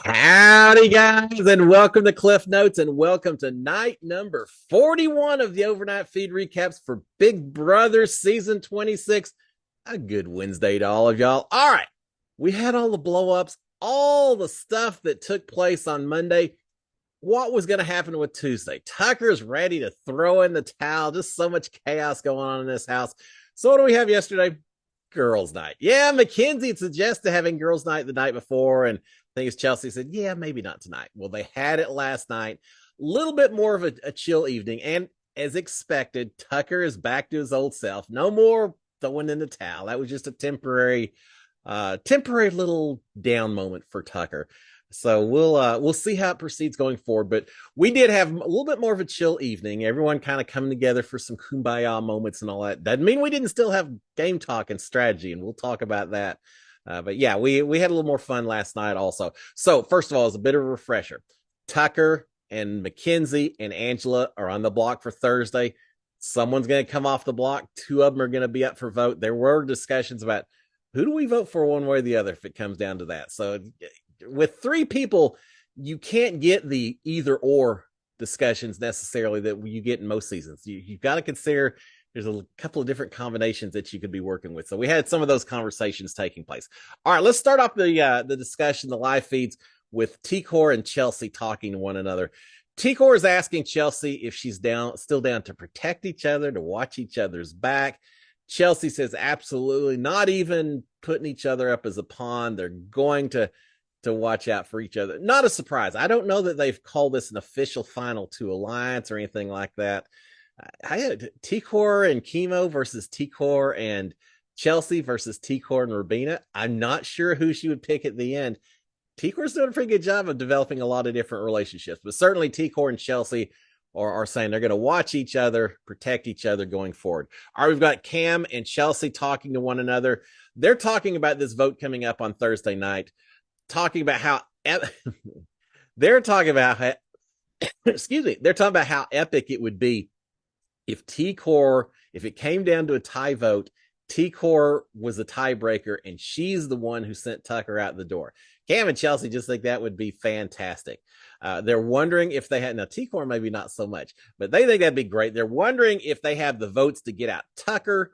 Howdy, guys, and welcome to Cliff Notes, and welcome to night number 41 of the Overnight Feed recaps for Big Brother Season 26. A good Wednesday to all of y'all. All right, we had all the blow-ups, all the stuff that took place on Monday. What was going to happen with Tuesday? Tucker's ready to throw in the towel. Just so much chaos going on in this house. So what do we have yesterday? Girls' night. Yeah, Mackenzie suggested having girls' night the night before, and I think it's Chelsea said, yeah, maybe not tonight. Well, they had it last night. A little bit more of a chill evening, and as expected, Tucker is back to his old self. No more throwing in the towel. That was just a temporary little down moment for Tucker. So we'll see how it proceeds going forward. But we did have a little bit more of a chill evening. Everyone kind of coming together for some kumbaya moments and all that. Doesn't mean we didn't still have game talk and strategy, and we'll talk about that. But yeah, we had a little more fun last night also. So first of all, as a bit of a refresher, Tucker and Mackenzie and Angela are on the block for Thursday. Someone's going to come off the block. Two of them are going to be up for vote. There were discussions about who do we vote for one way or the other if it comes down to that. So with three people, you can't get the either or discussions necessarily that you get in most seasons. You've got to consider there's a couple of different combinations that you could be working with. So we had some of those conversations taking place. All right, let's start off the discussion, the live feeds with T-Core and Chelsea talking to one another. T-Core is asking Chelsea if she's still down to protect each other, to watch each other's back. Chelsea says absolutely, not even putting each other up as a pawn. They're going to watch out for each other. Not a surprise. I don't know that they've called this an official final two alliance or anything like that. I had T-Core and Chemo versus T-Core and Chelsea versus T-Core and Rubina. I'm not sure who she would pick at the end. T-Core's doing a pretty good job of developing a lot of different relationships, but certainly T-Core and Chelsea are saying they're going to watch each other, protect each other going forward. All right, we've got Cam and Chelsea talking to one another. They're talking about this vote coming up on Thursday night, talking about how they're talking about how, excuse me, they're talking about how epic it would be if T-Core, if it came down to a tie vote, T-Core was the tiebreaker and she's the one who sent Tucker out the door. Cam and Chelsea just think that would be fantastic. They're wondering if they had, now T-Core maybe not so much, but they think that'd be great. They're wondering if they have the votes to get out Tucker.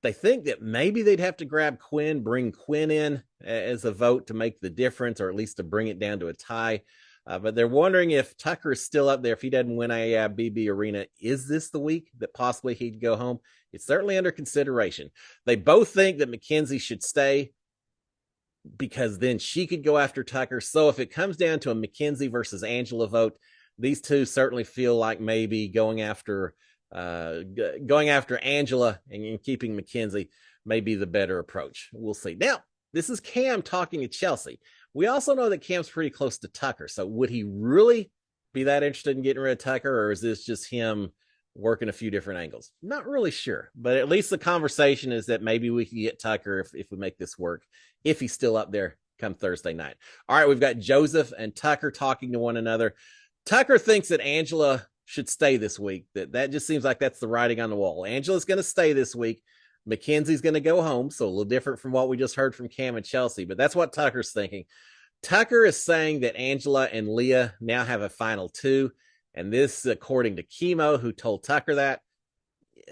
They think that maybe they'd have to grab Quinn, bring Quinn in as a vote to make the difference, or at least to bring it down to a tie. But they're wondering if Tucker is still up there. If he doesn't win a BB Arena, is this the week that possibly he'd go home? It's certainly under consideration. They both think that Mackenzie should stay because then she could go after Tucker. So if it comes down to a Mackenzie versus Angela vote, these two certainly feel like maybe going after Angela and keeping Mackenzie may be the better approach. We'll see. Now, this is Cam talking to Chelsea. We also know that Cam's pretty close to Tucker. So would he really be that interested in getting rid of Tucker, or is this just him working a few different angles? Not really sure, but at least the conversation is that maybe we can get Tucker if we make this work, if he's still up there come Thursday night. All right, we've got Joseph and Tucker talking to one another. Tucker thinks that Angela should stay this week. That just seems like that's the writing on the wall. Angela's going to stay this week. Mackenzie's going to go home, so a little different from what we just heard from Cam and Chelsea, but that's what Tucker's thinking. Tucker is saying that Angela and Leah now have a final two, and this, according to Chemo, who told Tucker that.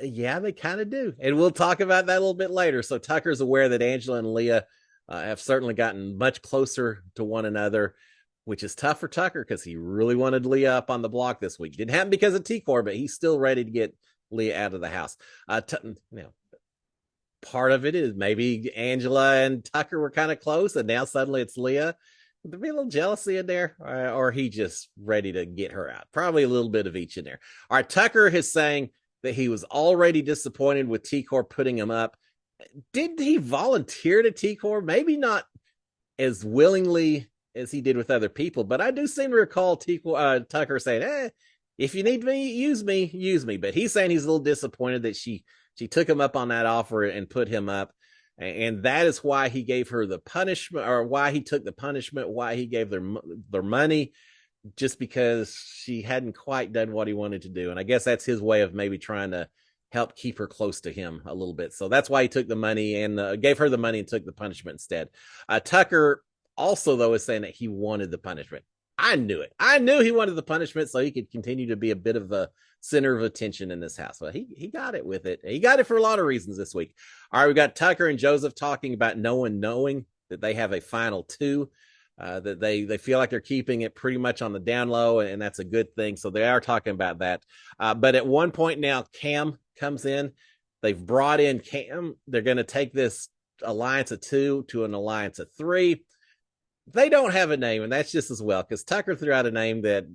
Yeah, they kind of do, and we'll talk about that a little bit later. So Tucker's aware that Angela and Leah have certainly gotten much closer to one another, which is tough for Tucker because he really wanted Leah up on the block this week. Didn't happen because of T-Core, but he's still ready to get Leah out of the house. Part of it is maybe Angela and Tucker were kind of close, and now suddenly it's Leah. Would there be a little jealousy in there, or he just ready to get her out? Probably a little bit of each in there. All right, Tucker is saying that he was already disappointed with T-Core putting him up. Did he volunteer to T-Core? Maybe not as willingly as he did with other people, but I do seem to recall Tucker saying, if you need me, use me. But he's saying he's a little disappointed that she took him up on that offer and put him up. And that is why he gave her the punishment, or why he took the punishment, why he gave their money, just because she hadn't quite done what he wanted to do. And I guess that's his way of maybe trying to help keep her close to him a little bit. So that's why he took the money and gave her the money and took the punishment instead. Tucker also, though, is saying that he wanted the punishment. I knew it. I knew he wanted the punishment so he could continue to be a bit of a center of attention in this house. Well, he got it with it. He got it for a lot of reasons this week. All right, we got Tucker and Joseph talking about no one knowing that they have a final two. That they feel like they're keeping it pretty much on the down low, and that's a good thing. So they are talking about that. But at one point now, Cam comes in. They've brought in Cam. They're going to take this alliance of two to an alliance of three. They don't have a name, and that's just as well, because Tucker threw out a name that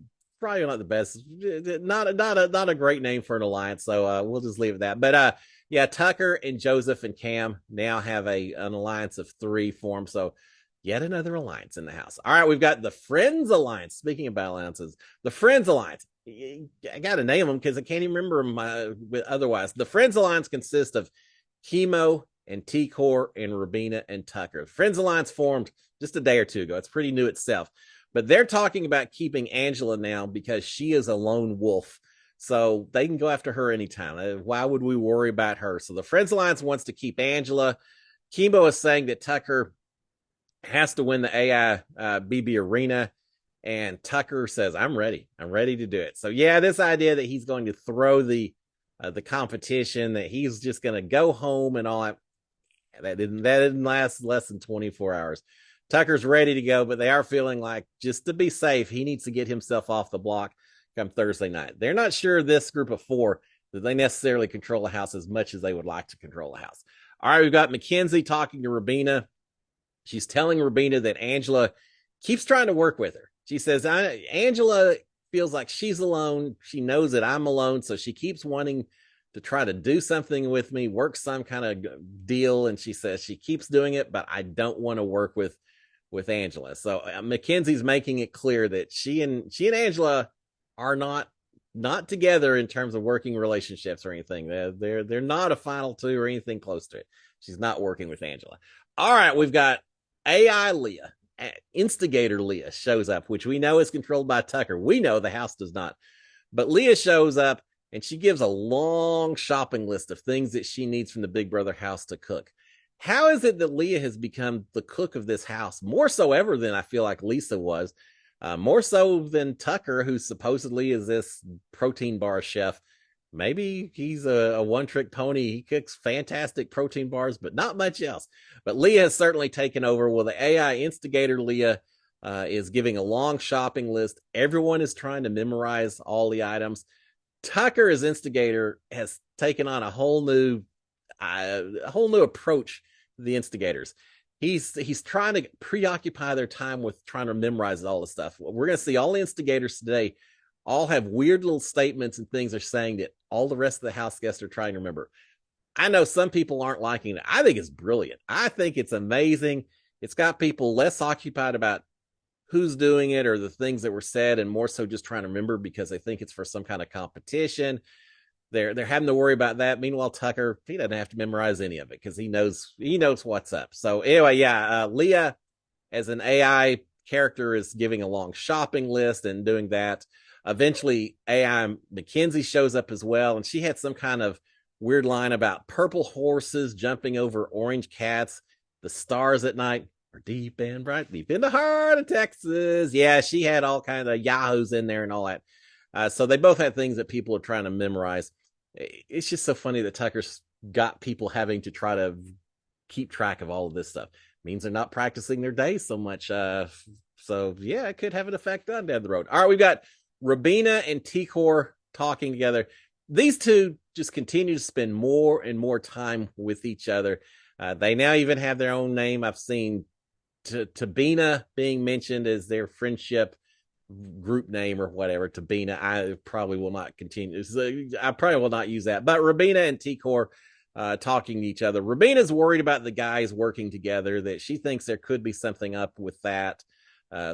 probably not the best, not a great name for an alliance. So we'll just leave it at that. But yeah, Tucker and Joseph and Cam now have an alliance of three formed. So yet another alliance in the house. All right, we've got the Friends Alliance. Speaking about alliances, the Friends Alliance. I got to name them because I can't even remember them otherwise. The Friends Alliance consists of Chemo and T-Core and Rubina and Tucker. The Friends Alliance formed just a day or two ago. It's pretty new itself. But they're talking about keeping Angela now because she is a lone wolf. So they can go after her anytime. Why would we worry about her? So the Friends Alliance wants to keep Angela. Chemo is saying that Tucker has to win the AI BB arena, and Tucker says, I'm ready to do it. So yeah, this idea that he's going to throw the competition, that he's just going to go home and all that didn't last less than 24 hours. Tucker's ready to go, but they are feeling like, just to be safe, he needs to get himself off the block come Thursday night. They're not sure, this group of four, that they necessarily control the house as much as they would like to control the house. All right, we've got Mackenzie talking to Rubina. She's telling Rubina that Angela keeps trying to work with her. She says, Angela feels like she's alone. She knows that I'm alone, so she keeps wanting to try to do something with me, work some kind of deal. And she says she keeps doing it, but I don't want to work with Angela. So Mackenzie's making it clear that she and Angela are not together in terms of working relationships or anything. They're not a final two or anything close to it. She's not working with Angela. All right, we've got AI Leah, Instigator Leah shows up, which we know is controlled by Tucker. We know the house does not. But Leah shows up, and she gives a long shopping list of things that she needs from the Big Brother house to cook. How is it that Leah has become the cook of this house, more so ever than I feel like Lisa was, more so than Tucker, who supposedly is this protein bar chef? Maybe he's a one-trick pony. He cooks fantastic protein bars, but not much else. But Leah has certainly taken over. Well, the AI Instigator Leah is giving a long shopping list. Everyone is trying to memorize all the items. Tucker, as Instigator, has taken on a whole new approach to the Instigators. He's trying to preoccupy their time with trying to memorize all the stuff. We're going to see all the Instigators today all have weird little statements and things they're saying that all the rest of the house guests are trying to remember. I know some people aren't liking it. I think it's brilliant. I think it's amazing. It's got people less occupied about who's doing it or the things that were said, and more so just trying to remember because they think it's for some kind of competition. They're having to worry about that. Meanwhile, Tucker, he doesn't have to memorize any of it because he knows what's up. So anyway, yeah, Leah as an AI character is giving a long shopping list and doing that. Eventually, AI Mackenzie shows up as well, and she had some kind of weird line about purple horses jumping over orange cats. The stars at night are deep and bright, deep in the heart of Texas. Yeah, she had all kinds of yahoos in there and all that. So they both had things that people are trying to memorize. It's just so funny that Tucker's got people having to try to keep track of all of this stuff. It means they're not practicing their days so much. So yeah, it could have an effect on down the road. All right, we've got Rubina and T-Core talking together. These two just continue to spend more and more time with each other. They now even have their own name. I've seen Tabina being mentioned as their friendship group name or whatever. Tabina. I probably will not continue. I probably will not use that. But Rubina and T-Core talking to each other. Rubina's worried about the guys working together, that she thinks there could be something up with that.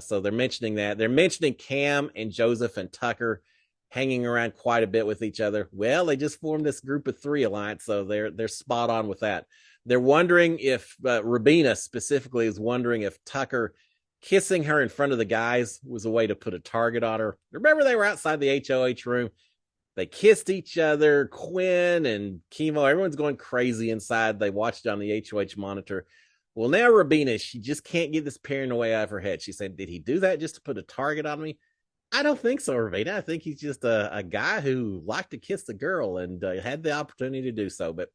So they're mentioning that. They're mentioning Cam and Joseph and Tucker hanging around quite a bit with each other. Well, they just formed this group of three alliance, so they're spot on with that. They're wondering if Rubina specifically is wondering if Tucker kissing her in front of the guys was a way to put a target on her. Remember, they were outside the HOH room. They kissed each other. Quinn and Chemo, everyone's going crazy inside. They watched it on the HOH monitor. Well, now Rabina, she just can't get this paranoia out of her head. She said, did he do that just to put a target on me? I don't think so, Rabina. I think he's just a guy who liked to kiss the girl and had the opportunity to do so. But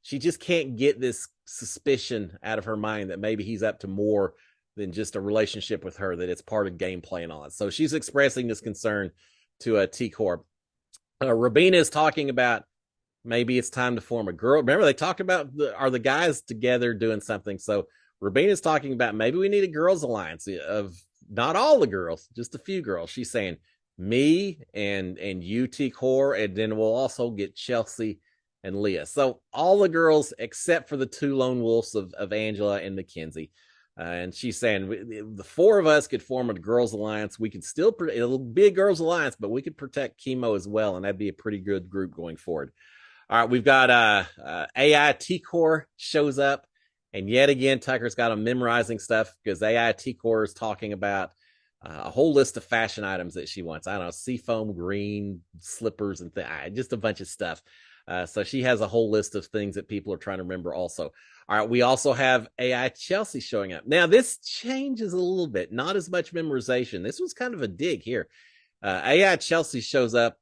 she just can't get this suspicion out of her mind that maybe he's up to more than just a relationship with her, that it's part of gameplay and all that. So she's expressing this concern to T-Corp. Rabina is talking about maybe it's time to form a girl. Remember, they talked about are the guys together doing something? So Rabina's talking about maybe we need a girls' alliance of not all the girls, just a few girls. She's saying me and you, T-Core, and then we'll also get Chelsea and Leah. So all the girls except for the two lone wolves of Angela and Mackenzie. And she's saying the four of us could form a girls' alliance. We could still, it'll be a girls' alliance, but we could protect Chemo as well. And that'd be a pretty good group going forward. All right, we've got AI T-Core shows up. And yet again, Tucker's got him memorizing stuff because AI T-Core is talking about a whole list of fashion items that she wants. I don't know, seafoam green slippers and just a bunch of stuff. So she has a whole list of things that people are trying to remember also. All right, we also have AI Chelsea showing up. Now, this changes a little bit. Not as much memorization. This was kind of a dig here. AI Chelsea shows up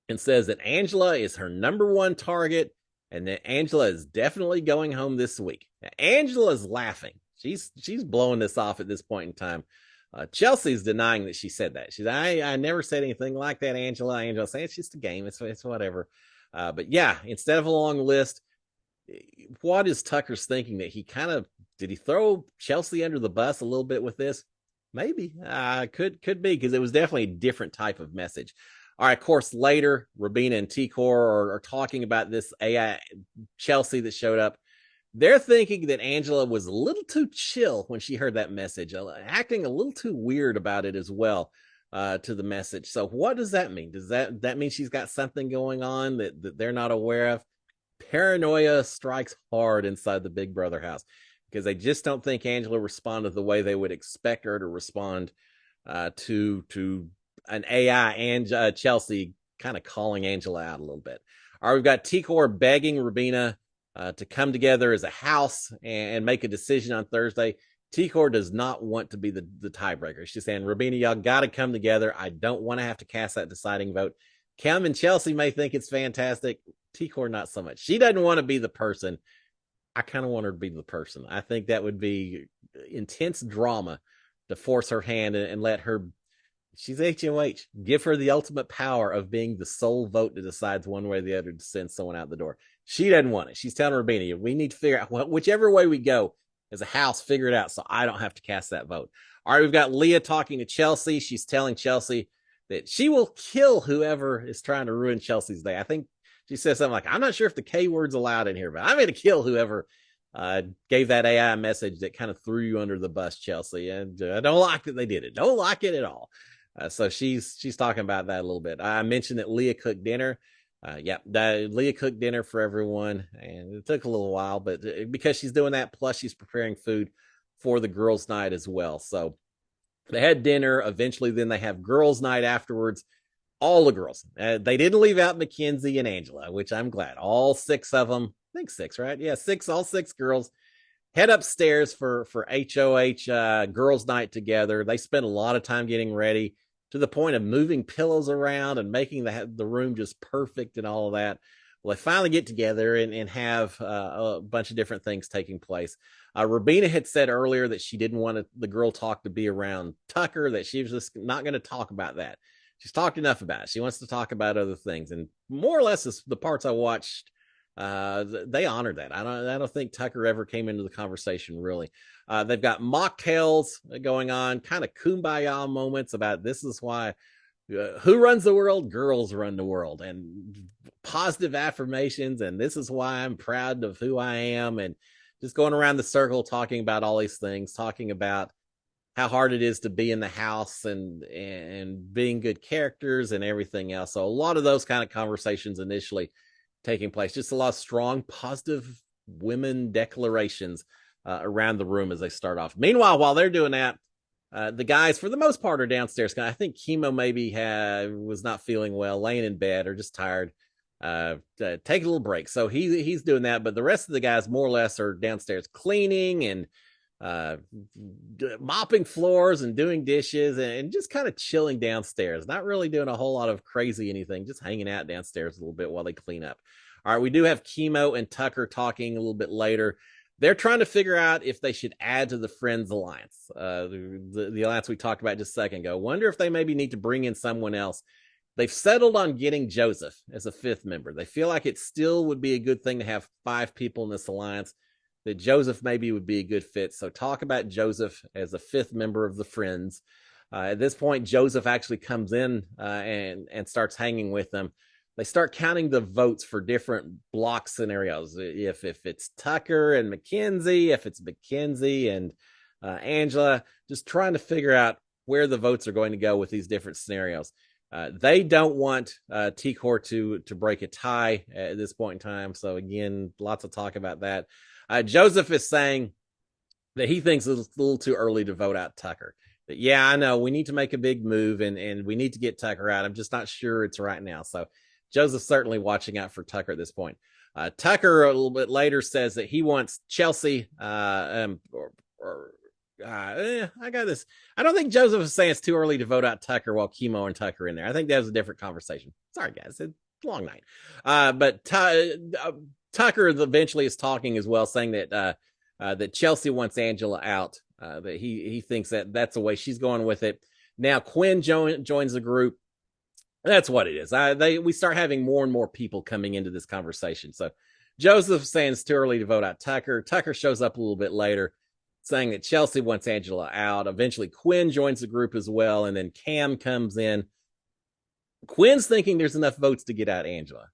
and says that Angela is her number one target and that Angela is definitely going home this week. Now, Angela's laughing. She's blowing this off at this point in time. Chelsea's denying that she said that. She's, I never said anything like that, Angela. Angela saying it's just a game. It's whatever. But yeah, instead of a long list, what is Tucker's thinking? That he did he throw Chelsea under the bus a little bit with this? Maybe. Could be, because it was definitely a different type of message. All right, of course, later, Rabina and T-Core are talking about this AI Chelsea that showed up. They're thinking that Angela was a little too chill when she heard that message, acting a little too weird about it as well to the message. So what does that mean? Does that mean she's got something going on that they're not aware of? Paranoia strikes hard inside the Big Brother house because they just don't think Angela responded the way they would expect her to respond to an AI and Chelsea kind of calling Angela out a little bit. All right, we've got T-Core begging Rabina to come together as a house and make a decision on Thursday. T-Core does not want to be the tiebreaker. She's saying, Rabina, y'all got to come together. I don't want to have to cast that deciding vote. Cam and Chelsea may think it's fantastic. T-Core, not so much. She doesn't want to be the person. I kind of want her to be the person. I think that would be intense drama to force her hand and let her. She's HOH. Give her the ultimate power of being the sole vote that decides one way or the other to send someone out the door. She doesn't want it. She's telling Rabina, we need to figure out whichever way we go as a house, figure it out so I don't have to cast that vote. All right, we've got Leah talking to Chelsea. She's telling Chelsea that she will kill whoever is trying to ruin Chelsea's day. I think she says something like, I'm not sure if the K word's allowed in here, but I'm going to kill whoever gave that AI message that kind of threw you under the bus, Chelsea. And I don't like that they did it. Don't like it at all. So she's talking about that a little bit. I mentioned that Leah cooked dinner. Leah cooked dinner for everyone, and it took a little while, but because she's doing that, plus she's preparing food for the girls' night as well. So they had dinner. Eventually, then they have girls' night afterwards. All the girls. They didn't leave out Mackenzie and Angela, which I'm glad. All six of them. I think six, right? Yeah, six. All six girls head upstairs for HOH girls' night together. They spend a lot of time getting ready, to the point of moving pillows around and making the room just perfect and all of that. Well, they finally get together and have a bunch of different things taking place. Rabina had said earlier that she didn't want the girl talk to be around Tucker, that she was just not going to talk about that. She's talked enough about it. She wants to talk about other things. And more or less, the parts I watched, they honored that. I don't think Tucker ever came into the conversation, really. They've got mocktails going on, kind of kumbaya moments about this is why who runs the world? Girls run the world, and positive affirmations. And this is why I'm proud of who I am. And just going around the circle, talking about all these things, talking about how hard it is to be in the house and being good characters and everything else. So a lot of those kind of conversations initially taking place, just a lot of strong, positive women declarations around the room as they start off. Meanwhile, while they're doing that, the guys, for the most part, are downstairs. I think Chemo maybe was not feeling well, laying in bed or just tired. take a little break. So he's doing that, but the rest of the guys more or less are downstairs cleaning and mopping floors and doing dishes and just kind of chilling downstairs, not really doing a whole lot of crazy anything, just hanging out downstairs a little bit while they clean up. All right, we do have Chemo and Tucker talking a little bit later. They're trying to figure out if they should add to the Friends Alliance, the alliance we talked about just a second ago. Wonder if they maybe need to bring in someone else. They've settled on getting Joseph as a fifth member. They feel like it still would be a good thing to have 5 people in this alliance, that Joseph maybe would be a good fit. So talk about Joseph as a 5th member of the Friends. At this point, Joseph actually comes in and starts hanging with them. They start counting the votes for different block scenarios. If it's Tucker and Mackenzie, if it's Mackenzie and Angela, just trying to figure out where the votes are going to go with these different scenarios. They don't want T-Core to break a tie at this point in time. So again, lots of talk about that. Joseph is saying that he thinks it's a little too early to vote out Tucker. That, yeah, I know we need to make a big move and we need to get Tucker out. I'm just not sure it's right now. So Joseph's certainly watching out for Tucker at this point. Tucker a little bit later says that he wants Chelsea I got this. I don't think Joseph is saying it's too early to vote out Tucker while Chemo and Tucker are in there. I think that was a different conversation. Sorry, guys. It's a long night. But Tucker eventually is talking as well, saying that that Chelsea wants Angela out. That he thinks that that's the way she's going with it. Now Quinn joins the group. That's what it is. We start having more and more people coming into this conversation. So Joseph saying it's too early to vote out Tucker. Tucker shows up a little bit later, saying that Chelsea wants Angela out. Eventually, Quinn joins the group as well, and then Cam comes in. Quinn's thinking there's enough votes to get out Angela.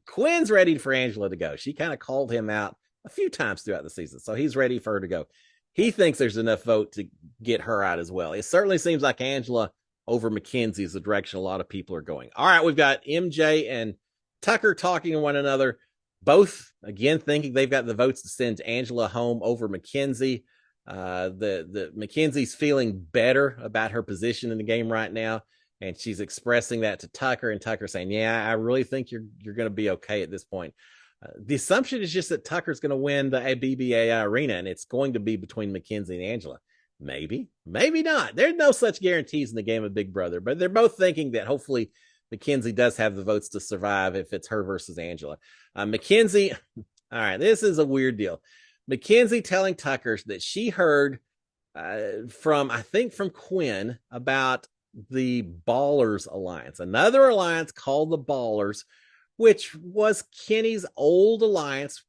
Quinn's ready for Angela to go. She kind of called him out a few times throughout the season, so he's ready for her to go. He thinks there's enough vote to get her out as well. It certainly seems like Angela over Mackenzie is the direction a lot of people are going. All right, we've got MJ and Tucker talking to one another, both, again, thinking they've got the votes to send Angela home over Mackenzie. The Mackenzie's feeling better about her position in the game right now, and she's expressing that to Tucker, and Tucker saying, yeah, I really think you're going to be okay at this point. The assumption is just that Tucker's going to win the BBAI arena, and it's going to be between Mackenzie and Angela. Maybe not. There's no such guarantees in the game of Big Brother, but they're both thinking that hopefully Mackenzie does have the votes to survive if it's her versus Angela. Mackenzie, all right, this is a weird deal. Mackenzie telling Tucker that she heard from Quinn about the Ballers Alliance, another alliance called the Ballers, which was Kenny's old alliance,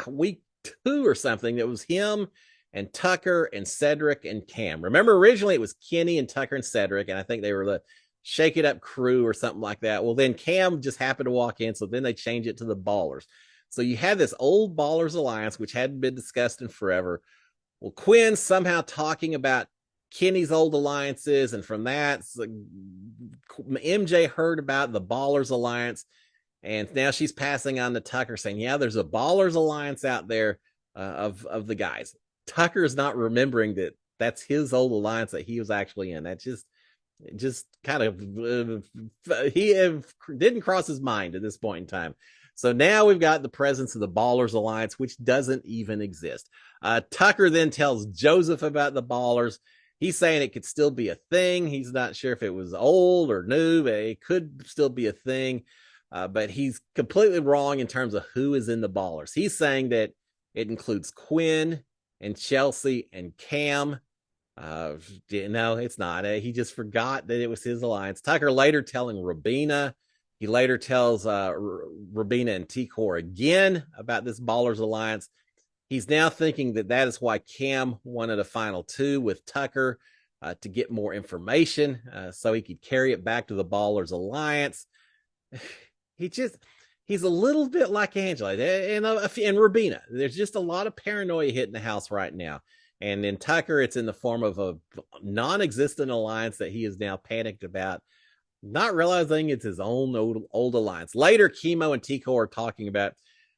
week 2 or something. That was him and Tucker and Cedric and Cam. Remember, originally it was Kenny and Tucker and Cedric, and I think they were the Shake It Up crew or something like that. Well, then Cam just happened to walk in, so then they changed it to the Ballers. So you had this old Ballers Alliance, which hadn't been discussed in forever. Well, Quinn somehow talking about Kenny's old alliances, and from that, MJ heard about the Ballers Alliance, and now she's passing on to Tucker saying, yeah, there's a Ballers Alliance out there of the guys. Tucker is not remembering that that's his old alliance that he was actually in. That just kind of he didn't cross his mind at this point in time. So now we've got the presence of the Ballers Alliance, which doesn't even exist. Tucker then tells Joseph about the Ballers. He's saying it could still be a thing. He's not sure if it was old or new, but it could still be a thing. But he's completely wrong in terms of who is in the Ballers. He's saying that it includes Quinn and Chelsea and Cam. No, it's not. He just forgot that it was his alliance. Tucker later telling Rabina. He later tells Rabina and T-Core again about this Ballers Alliance. He's now thinking that is why Cam wanted a final 2 with Tucker to get more information so he could carry it back to the Ballers Alliance. He's a little bit like Angela and Rabina. There's just a lot of paranoia hitting the house right now. And in Tucker, it's in the form of a non-existent alliance that he is now panicked about, not realizing it's his own old alliance. Later, Chemo and Tico are talking about,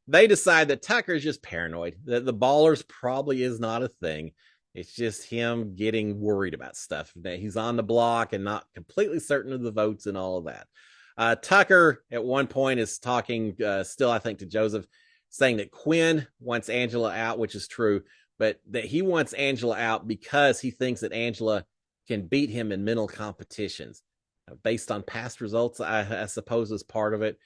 they decide that Tucker is just paranoid, that the Ballers probably is not a thing. It's just him getting worried about stuff, that he's on the block and not completely certain of the votes and all of that. Tucker at one point is talking still, I think, to Joseph, saying that Quinn wants Angela out, which is true, but that he wants Angela out because he thinks that Angela can beat him in mental competitions. Based on past results, I suppose is part of it.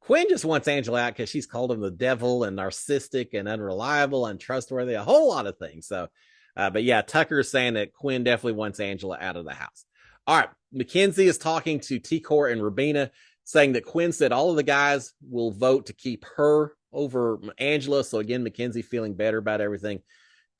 Quinn just wants Angela out because she's called him the devil and narcissistic and unreliable, untrustworthy, a whole lot of things. So, but yeah, Tucker is saying that Quinn definitely wants Angela out of the house. All right, Mackenzie is talking to T-Core and Rubina, saying that Quinn said all of the guys will vote to keep her over Angela. So again, Mackenzie feeling better about everything.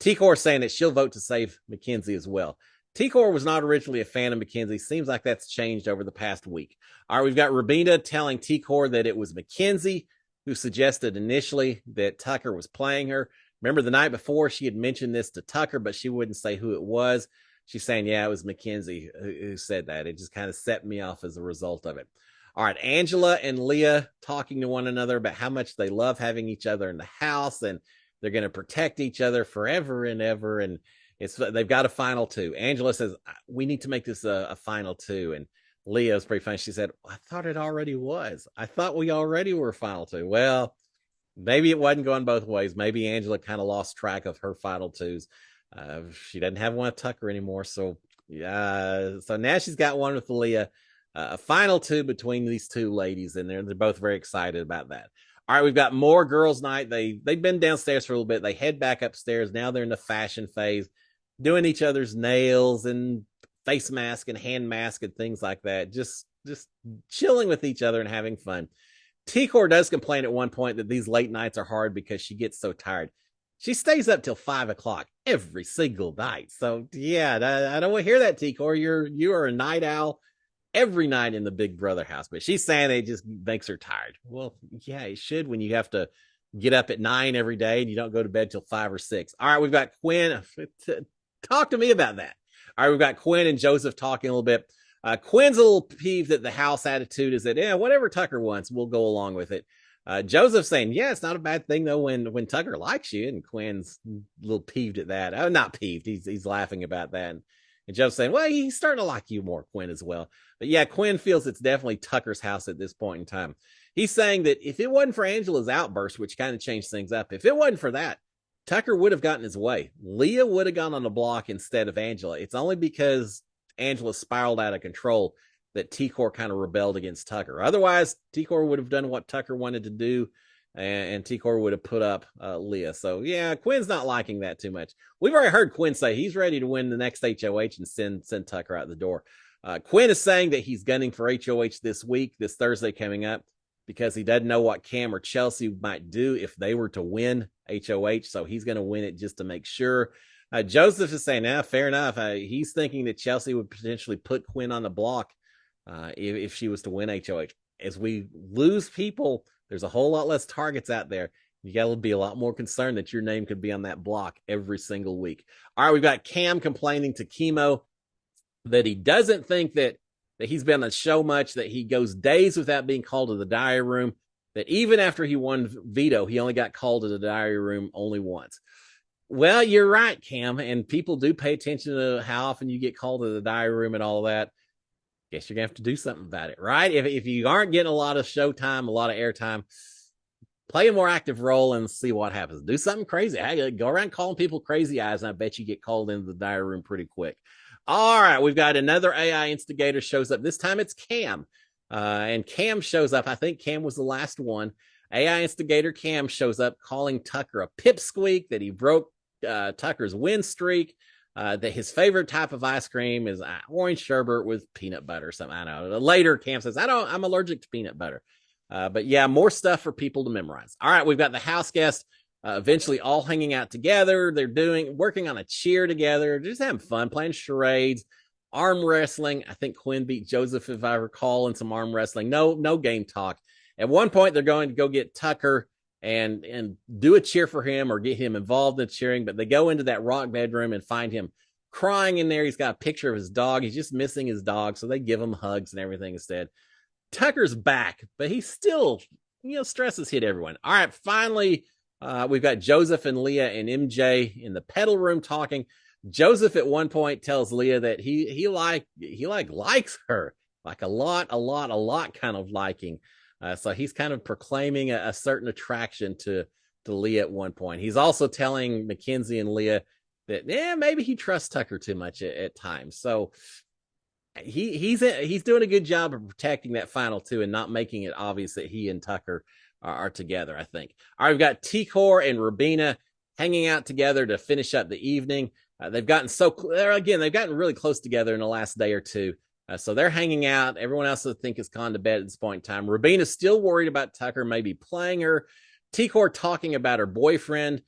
T-Core saying that she'll vote to save Mackenzie as well. T-Core was not originally a fan of Mackenzie. Seems like that's changed over the past week. All right, we've got Rubina telling T-Core that it was Mackenzie who suggested initially that Tucker was playing her. Remember the night before she had mentioned this to Tucker, but she wouldn't say who it was. She's saying, yeah, it was Mackenzie who said that. It just kind of set me off as a result of it. All right, Angela and Leah talking to one another about how much they love having each other in the house, and they're going to protect each other forever and ever. And they've got a final two. Angela says, we need to make this a final two. And Leah's pretty funny. She said, I thought it already was. I thought we already were final two. Well, maybe it wasn't going both ways. Maybe Angela kind of lost track of her final twos. She doesn't have one with Tucker anymore. So now she's got one with Leah. A final two between these two ladies, and they're both very excited about that. All right, we've got more girls' night. They've been downstairs for a little bit. They head back upstairs. Now they're in the fashion phase, doing each other's nails and face mask and hand mask and things like that. Just chilling with each other and having fun. T-Core does complain at one point that these late nights are hard because she gets so tired. She stays up till 5 o'clock every single night. So yeah, I don't want to hear that, T-Core. You are a night owl every night in the Big Brother house, but she's saying it just makes her tired. Well, yeah, it should when you have to get up at 9 every day and you don't go to bed till 5 or 6. All right, we've got Quinn. Talk to me about that. All right, we've got Quinn and Joseph talking a little bit. Quinn's a little peeved that the house attitude is that, yeah, whatever Tucker wants, we'll go along with it. Joseph saying, yeah, it's not a bad thing, though, when Tucker likes you. And Quinn's a little peeved at that. Oh, not peeved. He's laughing about that. And Joe's saying, well, he's starting to like you more, Quinn, as well. But yeah, Quinn feels it's definitely Tucker's house at this point in time. He's saying that if it wasn't for Angela's outburst, which kind of changed things up, if it wasn't for that, Tucker would have gotten his way. Leah would have gone on the block instead of Angela. It's only because Angela spiraled out of control that T-Core kind of rebelled against Tucker. Otherwise, T-Core would have done what Tucker wanted to do, and T-Core would have put up Leah. So yeah, Quinn's not liking that too much. We've already heard Quinn say he's ready to win the next HOH and send Tucker out the door. Quinn is saying that he's gunning for HOH this week, this Thursday coming up, because he doesn't know what Cam or Chelsea might do if they were to win HOH. So he's going to win it just to make sure. Joseph is saying, fair enough. He's thinking that Chelsea would potentially put Quinn on the block if she was to win HOH. As we lose people, there's a whole lot less targets out there. You got to be a lot more concerned that your name could be on that block every single week. All right, we've got Cam complaining to Chemo that he doesn't think that he's been on the show much, that he goes days without being called to the diary room, that even after he won veto, he only got called to the diary room only once. Well, you're right, Cam, and people do pay attention to how often you get called to the diary room and all of that. Guess you're going to have to do something about it, right? If you aren't getting a lot of show time, a lot of airtime, play a more active role and see what happens. Do something crazy. Go around calling people crazy eyes, and I bet you get called into the diary room pretty quick. All right, we've got another AI instigator shows up. This time it's Cam. And Cam shows up. I think Cam was the last one. AI instigator Cam shows up calling Tucker a pipsqueak, that he broke Tucker's win streak, that his favorite type of ice cream is orange sherbet with peanut butter or something. I don't know. Later, Cam says, I'm allergic to peanut butter. But yeah, more stuff for people to memorize. All right, we've got the house guest eventually all hanging out together. They're working on a cheer together, just having fun, playing charades, arm wrestling. I think Quinn beat Joseph, if I recall, in some arm wrestling. No game talk. At one point, they're going to go get Tucker and do a cheer for him or get him involved in cheering, but they go into that rock bedroom and find him crying in there. He's got a picture of his dog. He's just missing his dog, so they give him hugs and everything instead. Tucker's back, but he's still, stress has hit everyone. All right, finally, we've got Joseph and Leah and MJ in the pedal room talking. Joseph at one point tells Leah that he likes her. like a lot kind of liking. So he's kind of proclaiming a certain attraction to Leah at one point. He's also telling Mackenzie and Leah that maybe he trusts Tucker too much at times. So he's doing a good job of protecting that final two and not making it obvious that he and Tucker are together, I think. All right, we've got T-Core and Rubina hanging out together to finish up the evening. They've gotten really close together in the last day or two. So they're hanging out. Everyone else, I think, has gone to bed at this point in time. Rubina's still worried about Tucker maybe playing her. T-Core talking about her boyfriend.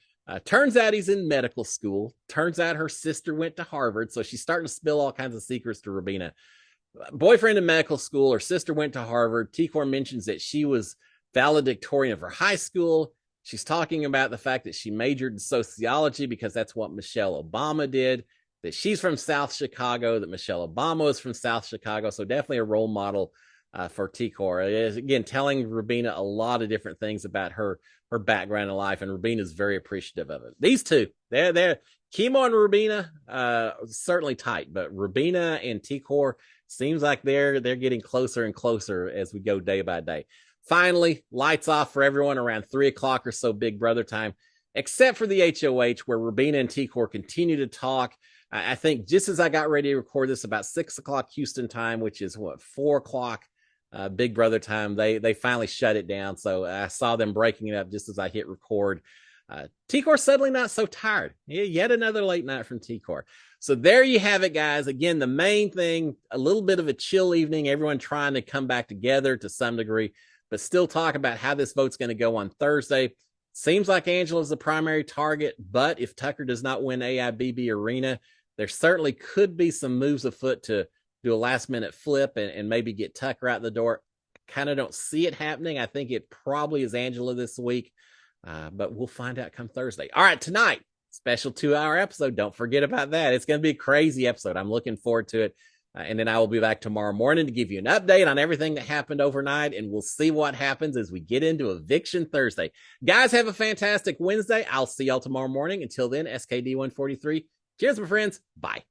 Turns out he's in medical school. Turns out her sister went to Harvard. So she's starting to spill all kinds of secrets to Rubina. Boyfriend in medical school. Her sister went to Harvard. T-Core mentions that she was valedictorian of her high school. She's talking about the fact that she majored in sociology because that's what Michelle Obama did, that she's from South Chicago, that Michelle Obama is from South Chicago. So definitely a role model for T-Core. Again, telling Rubina a lot of different things about her background in life, and Rubina is very appreciative of it. These two, they're Kimo and Rubina, certainly tight, but Rubina and T-Core seems like they're getting closer and closer as we go day by day. Finally, lights off for everyone around 3 o'clock or so, Big Brother time, except for the HOH, where Rubina and T-Core continue to talk. I think just as I got ready to record this, about 6 o'clock Houston time, which is 4 o'clock Big Brother time, they finally shut it down. So I saw them breaking it up just as I hit record. T-Core suddenly not so tired. Yet another late night from T-Core. So there you have it, guys. Again, the main thing, a little bit of a chill evening, everyone trying to come back together to some degree, but still talk about how this vote's going to go on Thursday. Seems like Angela's the primary target, but if Tucker does not win AIBB Arena, there certainly could be some moves afoot to do a last-minute flip and maybe get Tucker out the door. Kind of don't see it happening. I think it probably is Angela this week, but we'll find out come Thursday. All right, tonight, special 2-hour episode. Don't forget about that. It's going to be a crazy episode. I'm looking forward to it. And then I will be back tomorrow morning to give you an update on everything that happened overnight, and we'll see what happens as we get into Eviction Thursday. Guys, have a fantastic Wednesday. I'll see y'all tomorrow morning. Until then, SKD143. Cheers, my friends. Bye.